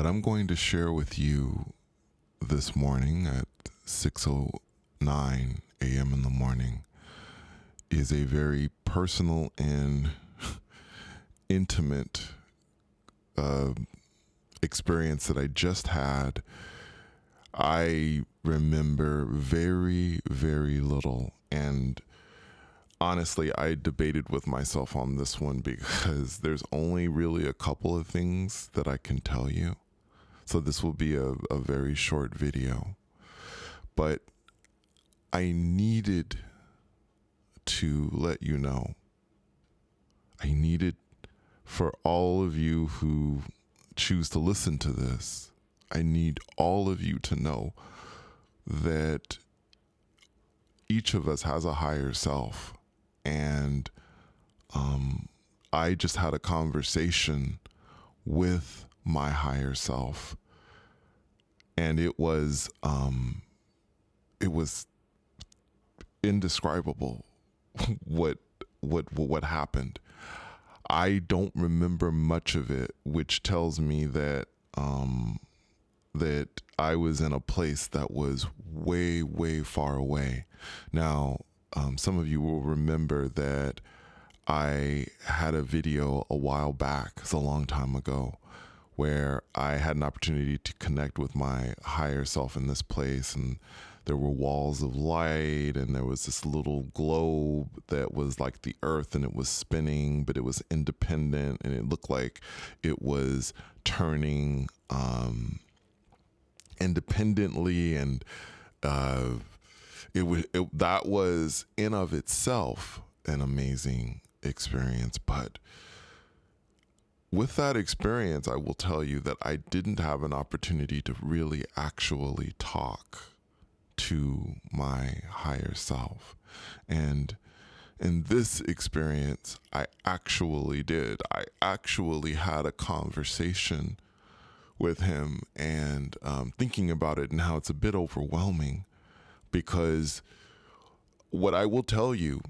What I'm going to share with you this morning at 6:09 a.m. in the morning is a very personal and intimate experience that I just had. I remember very, very little, and honestly, I debated with myself on this one because there's only really a couple of things that I can tell you. So this will be a very short video, but I needed to let you know. I needed for all of you who choose to listen to this, I need all of you to know that each of us has a higher self. And I just had a conversation with my higher self, and it was indescribable what happened. I don't remember much of it, which tells me that that I was in a place that was way, way far away. Now, some of you will remember that I had a video a while back, it's a long time ago, where I had an opportunity to connect with my higher self in this place, and there were walls of light, and there was this little globe that was like the earth, and it was spinning, but it was independent, and it looked like it was turning independently, and that was in of itself an amazing experience. But with that experience, I will tell you that I didn't have an opportunity to really actually talk to my higher self. And in this experience, I actually did. I actually had a conversation with him, and thinking about it and how it's a bit overwhelming, because what I will tell you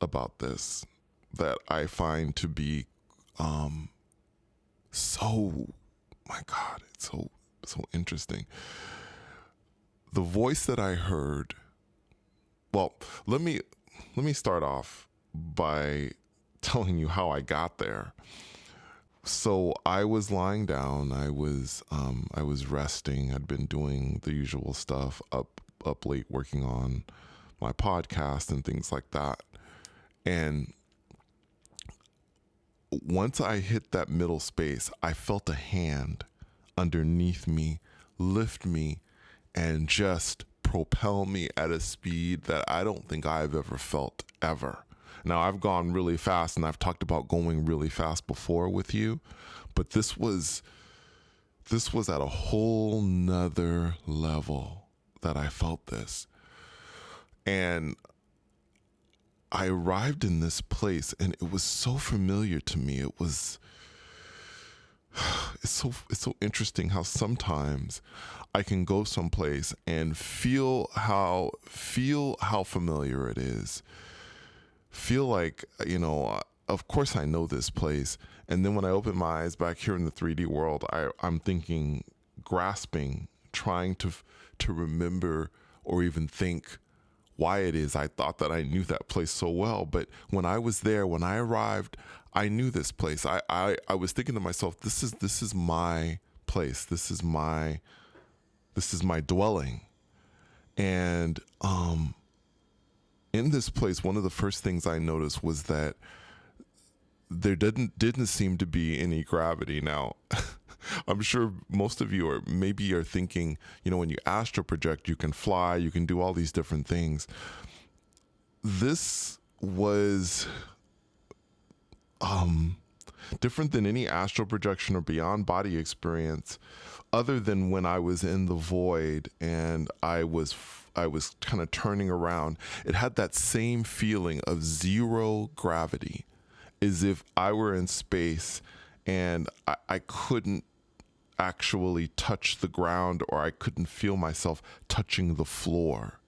about this that I find to be my God, it's so interesting. The voice that I heard, well, let me start off by telling you how I got there. So I was lying down, I was resting. I'd been doing the usual stuff, up late working on my podcast and things like that. And once I hit that middle space, I felt a hand underneath me lift me and just propel me at a speed that I don't think I've ever felt ever. Now, I've gone really fast, and I've talked about going really fast before with you, but this was at a whole nother level that I felt this. And I arrived in this place, and it was so familiar to me. It's so interesting how sometimes I can go someplace and feel how familiar it is. Feel like, of course I know this place. And then when I open my eyes back here in the 3D world, I'm thinking, grasping, trying to remember or even think why it is I thought that I knew that place so well. But when I was there, when I arrived, I knew this place. I was thinking to myself, this is my place. This is my dwelling. And in this place, one of the first things I noticed was that there didn't seem to be any gravity. Now, I'm sure most of you are thinking, when you astral project, you can fly, you can do all these different things. This was different than any astral projection or beyond body experience, other than when I was in the void and I was kind of turning around. It had that same feeling of zero gravity, as if I were in space and I couldn't actually touch the ground, or I couldn't feel myself touching the floor.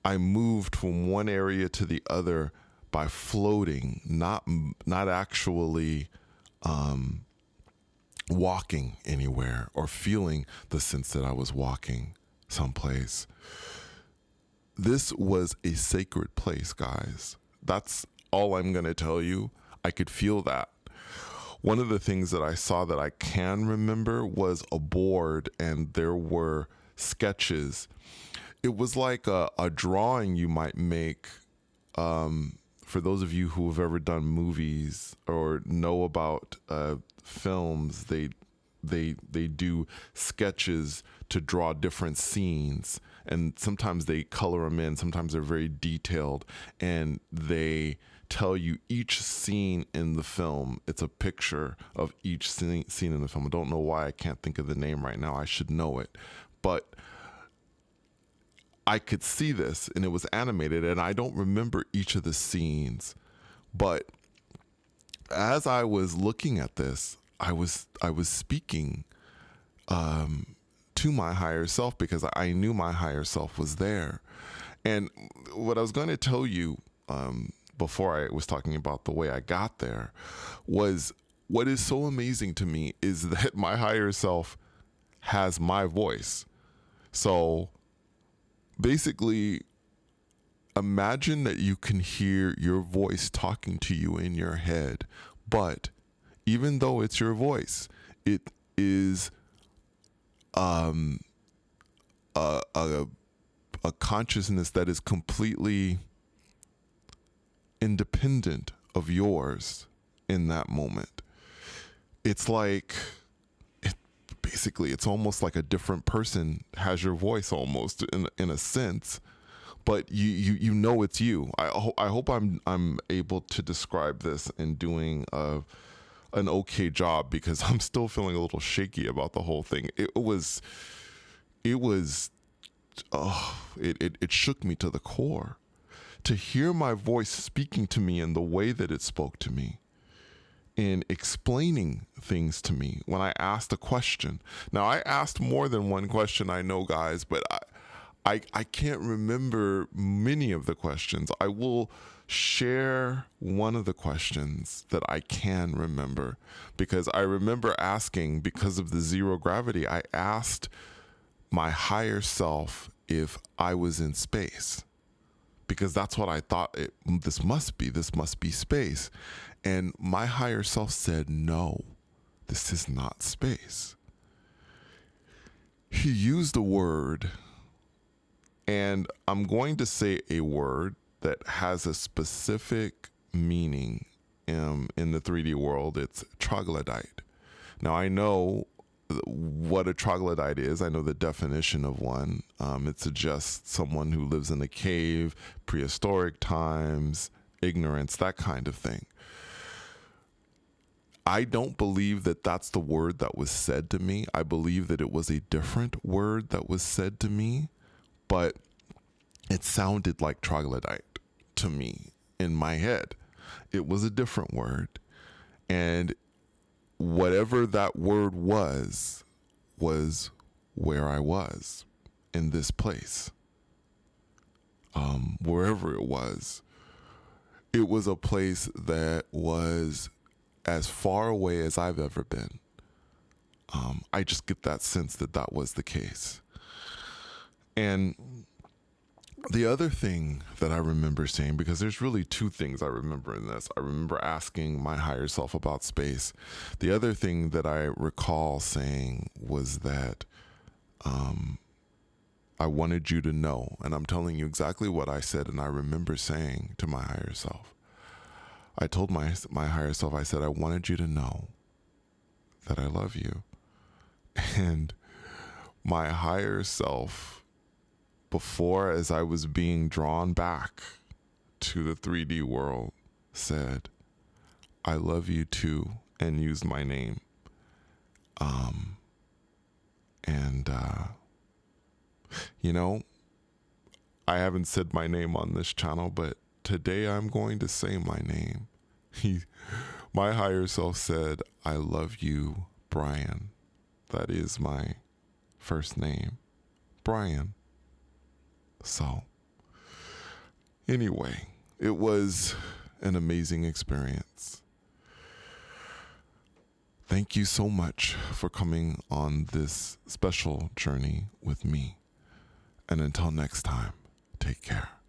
I moved from one area to the other by floating, not actually walking anywhere or feeling the sense that I was walking someplace. This was a sacred place, guys. That's all I'm going to tell you. I could feel that. One of the things that I saw that I can remember was a board, and there were sketches. It was like a drawing you might make. For those of you who have ever done movies or know about films, they do sketches to draw different scenes, and sometimes they color them in. Sometimes they're very detailed, and they tell you each scene in the film. It's a picture of each scene in the film. I don't know why I can't think of the name right now. I should know it, but I could see this, and it was animated, and I don't remember each of the scenes, but as I was looking at this, I was speaking to my higher self, because I knew my higher self was there. And what I was going to tell you before I was talking about the way I got there was, what is so amazing to me is that my higher self has my voice. So basically, imagine that you can hear your voice talking to you in your head, but even though it's your voice, it is a consciousness that is completely independent of yours in that moment. It's like, basically, it's almost like a different person has your voice, almost in a sense, but you know it's you. I hope I'm able to describe this and doing an okay job, because I'm still feeling a little shaky about the whole thing. It shook me to the core to hear my voice speaking to me in the way that it spoke to me, in explaining things to me when I asked a question. Now, I asked more than one question, I know, guys, but I can't remember many of the questions. I will share one of the questions that I can remember, because I remember asking, because of the zero gravity, I asked my higher self if I was in space, because that's what I thought this must be space. And my higher self said, no, this is not space. He used a word, and I'm going to say a word that has a specific meaning in the 3D world. It's troglodyte. Now, I know what a troglodyte is. I know the definition of one. It suggests someone who lives in a cave, prehistoric times, ignorance, that kind of thing. I don't believe that that's the word that was said to me. I believe that it was a different word that was said to me, but it sounded like troglodyte to me in my head. It was a different word. And whatever that word was where I was in this place. Wherever it was a place that was as far away as I've ever been. I just get that sense that that was the case. And the other thing that I remember saying, because there's really two things I remember in this. I remember asking my higher self about space. The other thing that I recall saying was that I wanted you to know, and I'm telling you exactly what I said, and I remember saying to my higher self. I told my higher self, I said, I wanted you to know that I love you. And my higher self, before, as I was being drawn back to the 3D world, said, I love you too, and used my name. You know, I haven't said my name on this channel, but today I'm going to say my name. My higher self said, I love you, Brian. That is my first name, Brian. So, anyway, it was an amazing experience. thank you so much for coming on this special journey with me. And until next time, take care.